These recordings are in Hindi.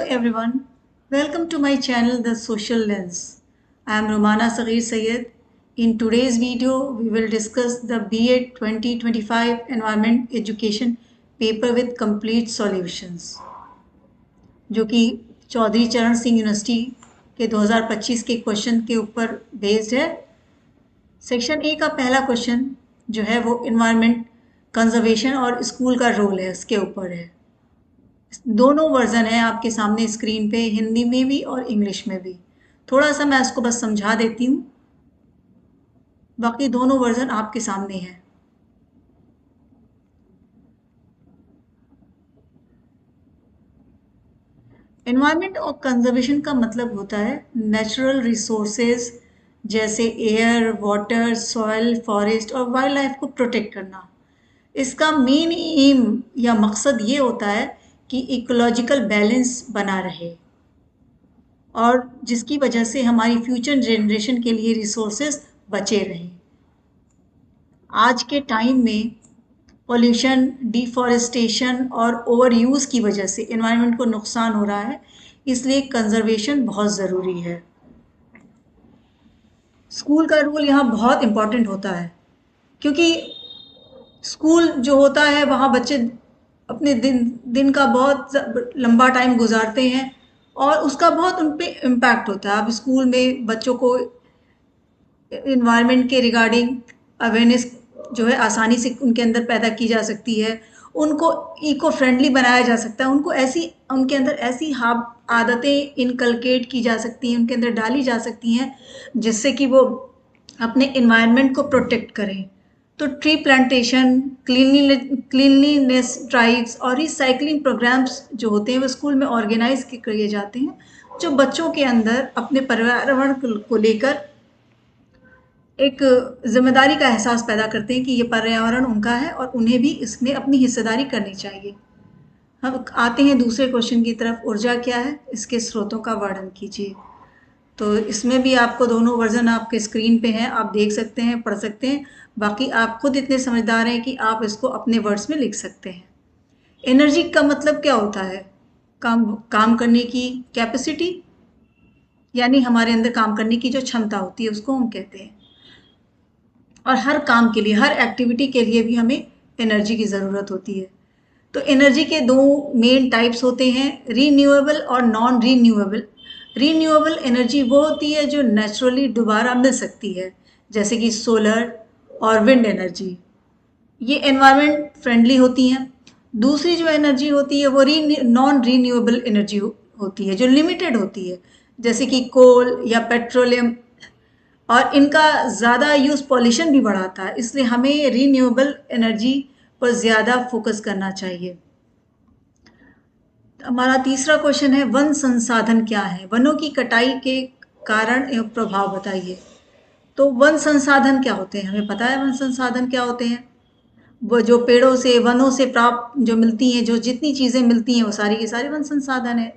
everyone, welcome to my channel The Social Lens. I am Romana Saghir Sayed. In today's video, we will discuss the B.Ed 2025 Environment Education paper with complete solutions, जो कि चौधरी चरण सिंह यूनिवर्सिटी के 2025 के क्वेश्चन के ऊपर बेस्ड है। सेक्शन ए का पहला क्वेश्चन जो है वो इन्वायरमेंट कंजर्वेशन और स्कूल का रोल है, उसके ऊपर है। दोनों वर्जन है आपके सामने स्क्रीन पे, हिंदी में भी और इंग्लिश में भी। थोड़ा सा मैं इसको बस समझा देती हूँ, बाकी दोनों वर्जन आपके सामने हैं। एनवायरनमेंट और कंजर्वेशन का मतलब होता है नेचुरल रिसोर्सेज जैसे एयर, वाटर, सॉइल, फॉरेस्ट और वाइल्ड लाइफ को प्रोटेक्ट करना। इसका मेन एम या मकसद ये होता है कि इकोलॉजिकल बैलेंस बना रहे और जिसकी वजह से हमारी फ्यूचर जनरेशन के लिए रिसोर्सेज बचे रहें। आज के टाइम में पॉल्यूशन, डिफॉरेस्टेशन और ओवर यूज़ की वजह से एनवायरनमेंट को नुकसान हो रहा है, इसलिए कंजर्वेशन बहुत ज़रूरी है। स्कूल का रोल यहाँ बहुत इम्पॉर्टेंट होता है, क्योंकि स्कूल जो होता है वहाँ बच्चे अपने दिन का बहुत लंबा टाइम गुजारते हैं और उसका बहुत उन पर इम्पैक्ट होता है। अब स्कूल में बच्चों को इन्वायरमेंट के रिगार्डिंग अवेयरनेस जो है आसानी से उनके अंदर पैदा की जा सकती है, उनको इको फ्रेंडली बनाया जा सकता है, उनके अंदर ऐसी आदतें इनकलकेट की जा सकती हैं, उनके अंदर डाली जा सकती हैं जिससे कि वो अपने इन्वायरमेंट को प्रोटेक्ट करें। तो ट्री प्लांटेशन, क्लीनलीनेस ड्राइव्स और रिसाइकलिंग प्रोग्राम्स जो होते हैं वो स्कूल में ऑर्गेनाइज किए जाते हैं, जो बच्चों के अंदर अपने पर्यावरण को लेकर एक जिम्मेदारी का एहसास पैदा करते हैं कि ये पर्यावरण उनका है और उन्हें भी इसमें अपनी हिस्सेदारी करनी चाहिए। हम आते हैं दूसरे क्वेश्चन की तरफ, ऊर्जा क्या है, इसके स्रोतों का वर्णन कीजिए। तो इसमें भी आपको दोनों वर्जन आपके स्क्रीन पे हैं, आप देख सकते हैं, पढ़ सकते हैं। बाकी आप खुद इतने समझदार हैं कि आप इसको अपने वर्ड्स में लिख सकते हैं। एनर्जी का मतलब क्या होता है? काम करने की कैपेसिटी, यानी हमारे अंदर काम करने की जो क्षमता होती है उसको हम कहते हैं। और हर काम के लिए, हर एक्टिविटी के लिए भी हमें एनर्जी की ज़रूरत होती है। तो एनर्जी के दो मेन टाइप्स होते हैं, रीन्यूएबल और नॉन रीन्यूएबल। रीन्यूएबल एनर्जी वो होती है जो नेचुरली दोबारा मिल सकती है, जैसे कि सोलर और विंड एनर्जी, ये एनवायरनमेंट फ्रेंडली होती हैं। दूसरी जो एनर्जी होती है वो नॉन रीन्यूएबल एनर्जी होती है, जो लिमिटेड होती है, जैसे कि कोल या पेट्रोलियम, और इनका ज़्यादा यूज़ पॉल्यूशन भी बढ़ाता है, इसलिए हमें रीन्यूएबल एनर्जी पर ज़्यादा फोकस करना चाहिए। हमारा तीसरा क्वेश्चन है, वन संसाधन क्या है? वनों की कटाई के कारण एवं प्रभाव बताइए। तो वन संसाधन क्या होते हैं? हमें पता है वन संसाधन क्या होते हैं। वो जो पेड़ों से, वनों से प्राप्त जो मिलती हैं, जो जितनी चीज़ें मिलती हैं वो सारी की सारी वन संसाधन है।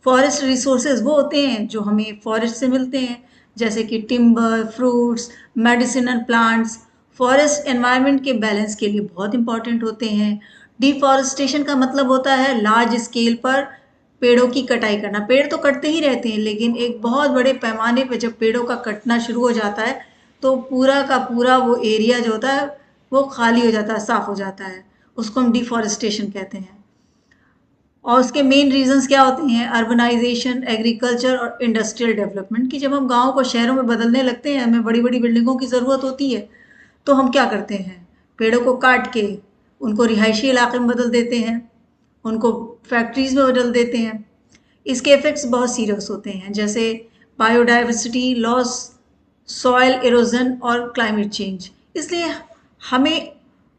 फॉरेस्ट रिसोर्सेज वो होते हैं जो हमें फॉरेस्ट से मिलते हैं, जैसे कि timber, fruits, medicinal plants. Forest environment के बैलेंस के लिए बहुत इंपॉर्टेंट होते हैं। डिफॉरेस्टेशन का मतलब होता है लार्ज स्केल पर पेड़ों की कटाई करना। पेड़ तो कटते ही रहते हैं, लेकिन एक बहुत बड़े पैमाने पर जब पेड़ों का कटना शुरू हो जाता है तो पूरा का पूरा वो एरिया जो होता है वो खाली हो जाता है, साफ हो जाता है, उसको हम डिफॉरेस्टेशन कहते हैं। और उसके मेन रीजंस क्या होते हैं? अर्बनाइजेशन, एग्रीकल्चर और इंडस्ट्रियल डेवलपमेंट, की जब हम गाँव को शहरों में बदलने लगते हैं, हमें बड़ी बड़ी बिल्डिंगों की ज़रूरत होती है, तो हम क्या करते हैं? पेड़ों को काट के उनको रिहायशी इलाके में बदल देते हैं, उनको फैक्ट्रीज में बदल देते हैं। इसके इफ़ेक्ट्स बहुत सीरियस होते हैं, जैसे बायोडाइवर्सिटी लॉस, सॉयल इरोजन और क्लाइमेट चेंज। इसलिए हमें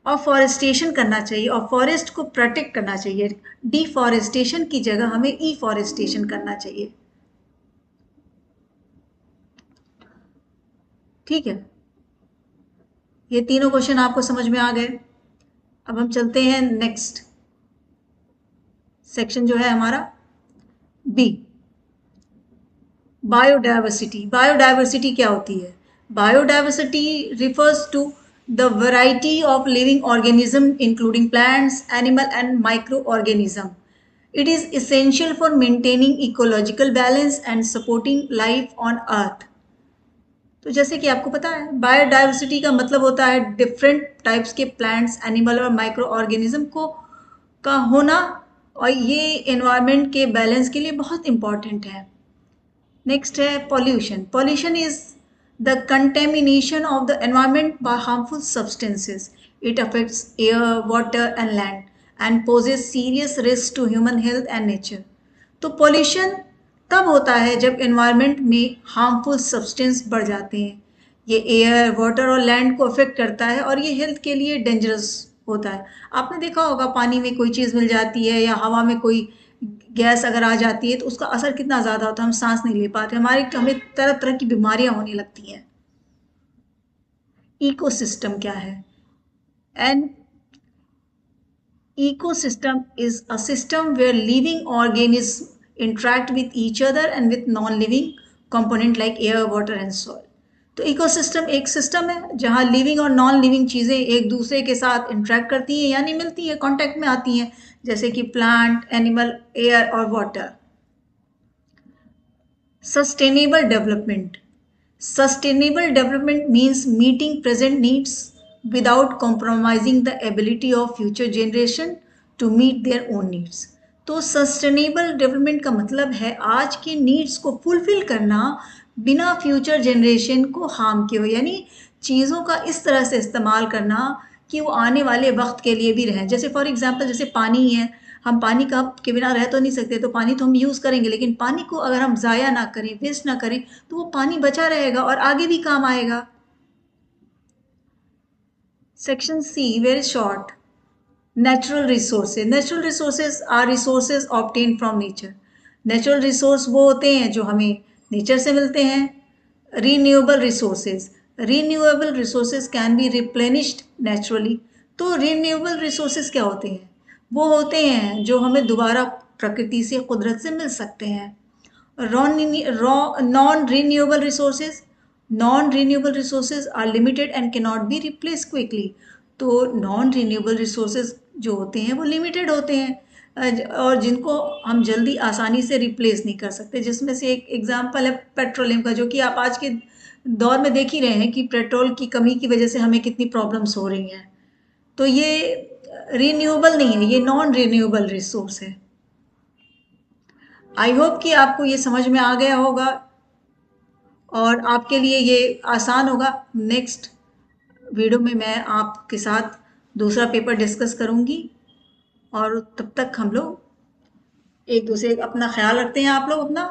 अफॉरेस्टेशन करना चाहिए और फॉरेस्ट को प्रोटेक्ट करना चाहिए। डिफॉरेस्टेशन की जगह हमें ईफॉरेस्टेशन करना चाहिए। ठीक है, ये तीनों क्वेश्चन आपको समझ में आ गए। अब हम चलते हैं नेक्स्ट सेक्शन जो है हमारा बी, बायोडाइवर्सिटी। बायोडाइवर्सिटी क्या होती है? Biodiversity refers to the variety of living organism including plants, animal and microorganism. It is essential for maintaining ecological balance and supporting life on earth. तो जैसे कि आपको पता है बायोडाइवर्सिटी का मतलब होता है डिफरेंट टाइप्स के प्लांट्स, एनिमल और माइक्रो ऑर्गेनिज्म को का होना, और ये एनवायरनमेंट के बैलेंस के लिए बहुत इंपॉर्टेंट है। नेक्स्ट है pollution. Pollution is the contamination of the environment by harmful substances. It affects air, water and land and poses serious risk to human health and nature. तो पॉल्यूशन तब होता है जब एनवायरनमेंट में हार्मफुल सब्सटेंस बढ़ जाते हैं। ये एयर, वाटर और लैंड को अफेक्ट करता है और ये हेल्थ के लिए डेंजरस होता है। आपने देखा होगा पानी में कोई चीज़ मिल जाती है या हवा में कोई गैस अगर आ जाती है तो उसका असर कितना ज़्यादा होता है, हम सांस नहीं ले पाते, हमें तरह तरह की बीमारियां होने लगती हैं। इकोसिस्टम क्या है? An ecosystem is a system where living organisms interact with each other and with non-living component like air, water and soil. तो इकोसिस्टम एक सिस्टम है जहाँ लिविंग और नॉन लिविंग चीज़ें एक दूसरे के साथ इंटरेक्ट करती हैं यानी मिलती हैं, कांटेक्ट में आती हैं, जैसे कि प्लांट, एनिमल, एयर और water. Sustainable development. Sustainable development means meeting present needs without compromising the ability of future generation to meet their own needs. तो सस्टेनेबल डेवलपमेंट का मतलब है आज की नीड्स को फुलफिल करना बिना फ्यूचर जनरेशन को हार्म किए हुए, यानी चीज़ों का इस तरह से इस्तेमाल करना कि वो आने वाले वक्त के लिए भी रहें। जैसे फॉर एग्जांपल जैसे पानी ही है, हम पानी का के बिना रह तो नहीं सकते, तो पानी तो हम यूज़ करेंगे, लेकिन पानी को अगर हम ज़ाया ना करें, वेस्ट ना करें, तो वो पानी बचा रहेगा और आगे भी काम आएगा। Section C, very short. Natural resources. Natural resources are resources obtain from nature. Natural resource वो होते हैं जो हमें नेचर से मिलते हैं। Renewable resources. Renewable resources can be replenished naturally. तो रीन्यूएबल रिसोर्सेज क्या होते हैं? वो होते हैं जो हमें दोबारा प्रकृति से, कुदरत से मिल सकते हैं। Non renewable resources. Non renewable resources are limited and can not be replace quickly. तो नॉन रीन्यूएबल रिसोर्सेज जो होते हैं वो लिमिटेड होते हैं और जिनको हम जल्दी आसानी से रिप्लेस नहीं कर सकते, जिसमें से एक एग्जांपल है पेट्रोलियम का, जो कि आप आज के दौर में देख ही रहे हैं कि पेट्रोल की कमी की वजह से हमें कितनी प्रॉब्लम्स हो रही हैं। तो ये रीन्यूएबल नहीं है, ये नॉन रीन्यूएबल रिसोर्स है। आई होप कि आपको ये समझ में आ गया होगा और आपके लिए ये आसान होगा। नेक्स्ट वीडियो में मैं आपके साथ दूसरा पेपर डिस्कस करूंगी और तब तक हम लोग एक दूसरे अपना ख्याल रखते हैं, आप लोग अपना